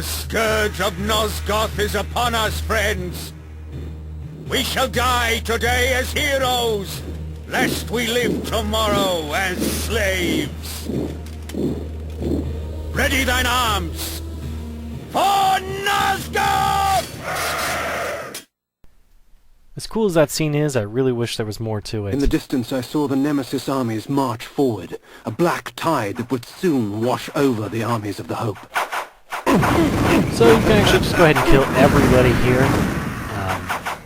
The scourge of Nosgoth is upon us, friends. We shall die today as heroes, lest we live tomorrow as slaves. Ready thine arms for Nosgoth! As cool as that scene is, I really wish there was more to it. In the distance I saw the Nemesis armies march forward, a black tide that would soon wash over the armies of the Hope. So you can actually just go ahead and kill everybody here.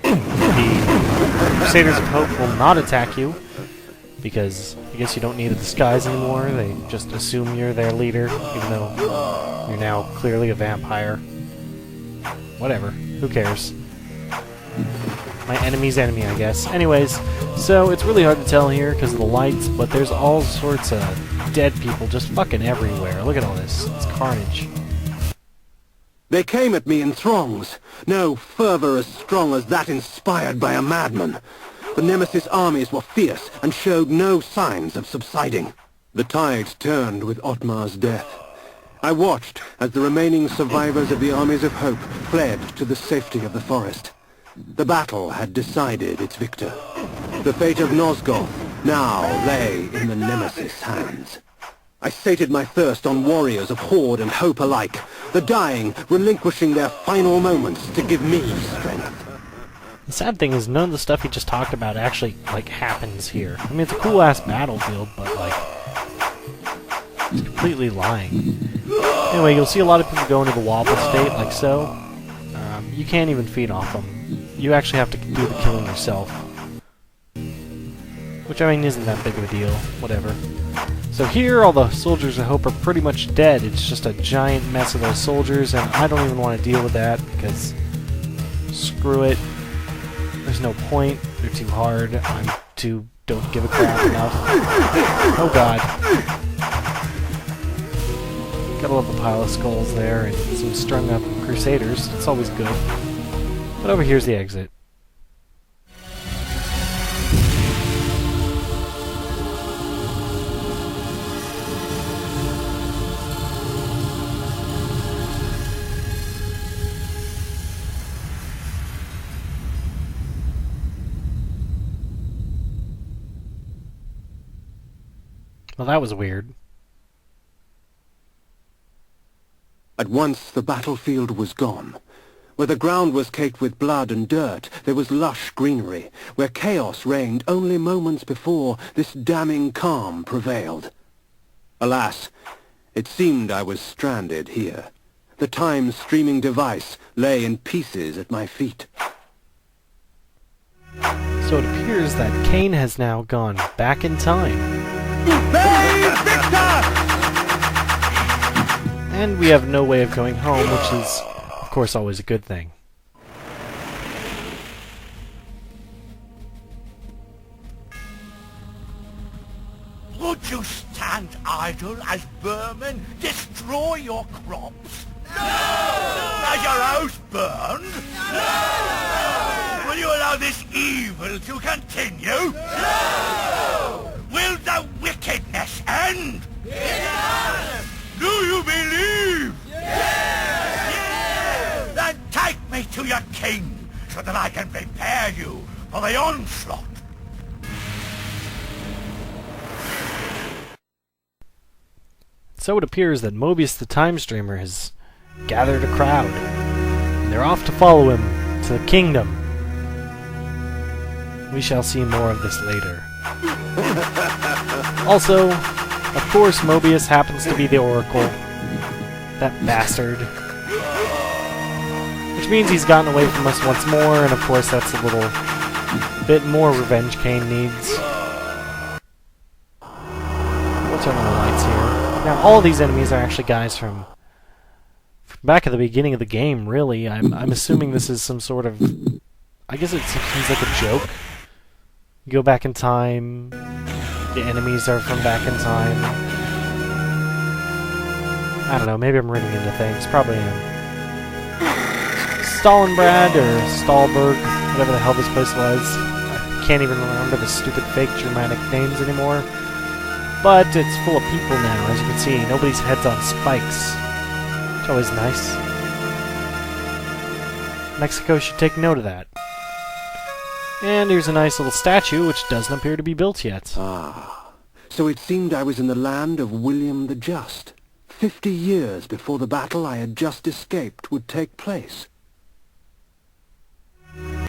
The Crusaders of Hope will not attack you, because I guess you don't need a disguise anymore. They just assume you're their leader, even though you're now clearly a vampire. Whatever. Who cares? My enemy's enemy, I guess. Anyways, so it's really hard to tell here because of the lights, but there's all sorts of dead people just fucking everywhere. Look at all this. It's carnage. They came at me in throngs, no fervor as strong as that inspired by a madman. The Nemesis armies were fierce and showed no signs of subsiding. The tide turned with Otmar's death. I watched as the remaining survivors of the armies of Hope fled to the safety of the forest. The battle had decided its victor. The fate of Nosgoth now lay in the Nemesis' hands. I sated my thirst on warriors of Horde and Hope alike, the dying relinquishing their final moments to give me strength. The sad thing is none of the stuff he just talked about actually, like, happens here. I mean, it's a cool-ass battlefield, but, like, he's completely lying. Anyway, you'll see a lot of people go into the wobble state, like so. You can't even feed off them. You actually have to do the killing yourself. Which, I mean, isn't that big of a deal. Whatever. So here, all the soldiers of Hope are pretty much dead. It's just a giant mess of those soldiers, and I don't even want to deal with that, because screw it. There's no point. They're too hard. I'm too don't give a crap enough. Oh god. Gotta love the pile of skulls there, and some strung up Crusaders. It's always good. But over here's the exit. Well, that was weird. At once the battlefield was gone. Where the ground was caked with blood and dirt, there was lush greenery. Where chaos reigned only moments before, this damning calm prevailed. Alas, it seemed I was stranded here. The time-streaming device lay in pieces at my feet. So it appears that Cain has now gone back in time. And we have no way of going home, which is, of course, always a good thing. Would you stand idle as vermin destroy your crops? No! Has your house burned? No! Will you allow this evil to continue? No! Will the wickedness end? Yes! Do you believe? Yes! Yes! Then take me to your king, so that I can prepare you for the onslaught. So it appears that Mobius the Time Streamer has gathered a crowd, and they're off to follow him to the kingdom. We shall see more of this later. Also, of course, Mobius happens to be the Oracle. That bastard. Which means he's gotten away from us once more, and of course that's a little bit more revenge Cain needs. We'll turn on the lights here. Now, all these enemies are actually guys from back at the beginning of the game, really. I'm assuming this is some sort of... I guess it seems like a joke. You go back in time, the enemies are from back in time. I don't know, maybe I'm reading into things, probably am. Stalingrad or Stahlberg, whatever the hell this place was. I can't even remember the stupid fake Germanic names anymore. But it's full of people now, as you can see. Nobody's head's on spikes. It's always nice. Mexico should take note of that. And here's a nice little statue, which doesn't appear to be built yet. Ah, so it seemed I was in the land of William the Just. 50 years before the battle I had just escaped would take place. Well,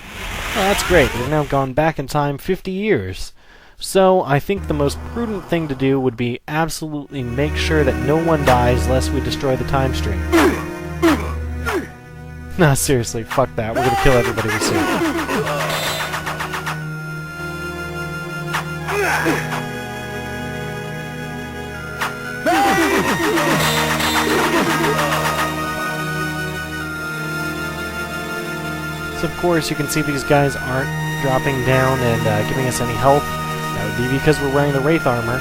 that's great. We've now gone back in time 50 years. So, I think the most prudent thing to do would be absolutely make sure that no one dies lest we destroy the time stream. Nah, seriously, fuck that. We're gonna kill everybody we see. So, of course, you can see these guys aren't dropping down and giving us any health. That would be because we're wearing the Wraith armor.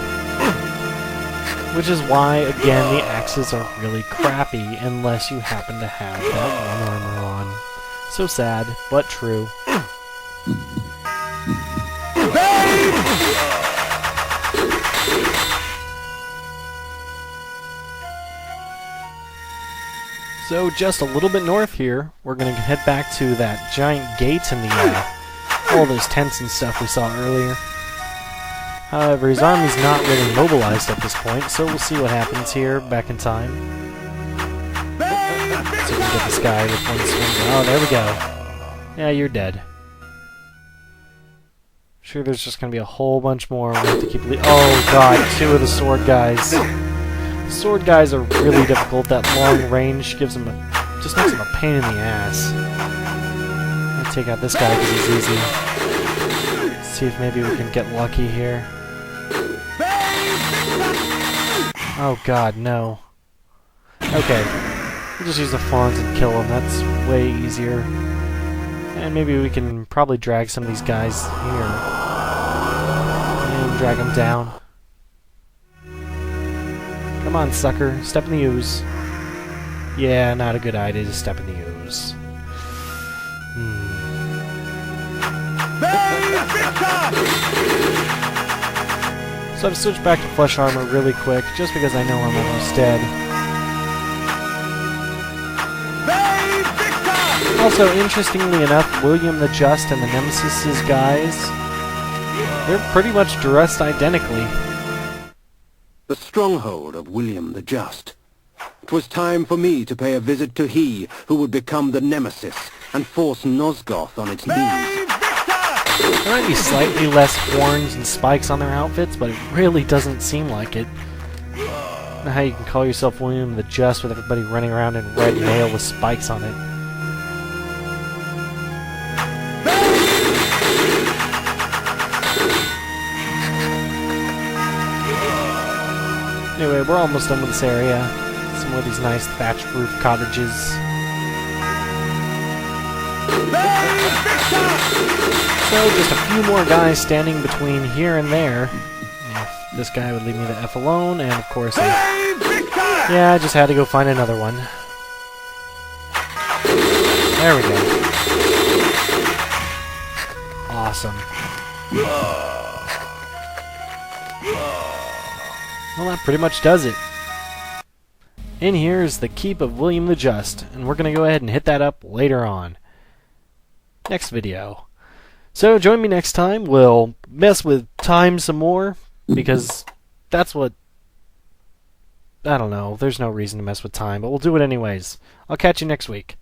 Which is why, again, the axes are really crappy unless you happen to have that one armor on. So sad, but true. So just a little bit north here, we're going to head back to that giant gate and all those tents and stuff we saw earlier. However, his army's not really mobilized at this point, so we'll see what happens here back in time. See if we can get this guy with one swing. Oh, there we go. Yeah, you're dead. Sure, there's just going to be a whole bunch more. We have to keep oh god, 2 of the sword guys. Sword guys are really difficult. That long range gives them just makes them a pain in the ass. I'm gonna take out this guy because he's easy. See if maybe we can get lucky here. Oh god, no. Okay, we'll just use the fawns and kill them. That's way easier. And maybe we can probably drag some of these guys here and drag them down. Come on, sucker. Step in the ooze. Yeah, not a good idea to step in the ooze. So I've switched back to flesh armor really quick, just because I know I'm almost dead. Also, interestingly enough, William the Just and the Nemesis' guys, they're pretty much dressed identically. The stronghold of William the Just. It was time for me to pay a visit to he who would become the Nemesis and force Nosgoth on its knees. There might be slightly less horns and spikes on their outfits, but it really doesn't seem like it. I don't know how you can call yourself William the Just with everybody running around in red mail with spikes on it. Anyway, we're almost done with this area. Some of these nice thatched roof cottages. So, just a few more guys standing between here and there. If this guy would leave me the F alone, and of course yeah, I just had to go find another one. There we go. Awesome. Well, that pretty much does it. In here is the Keep of William the Just, and we're going to go ahead and hit that up later on. Next video. So, join me next time. We'll mess with time some more, because that's what... I don't know, there's no reason to mess with time, but we'll do it anyways. I'll catch you next week.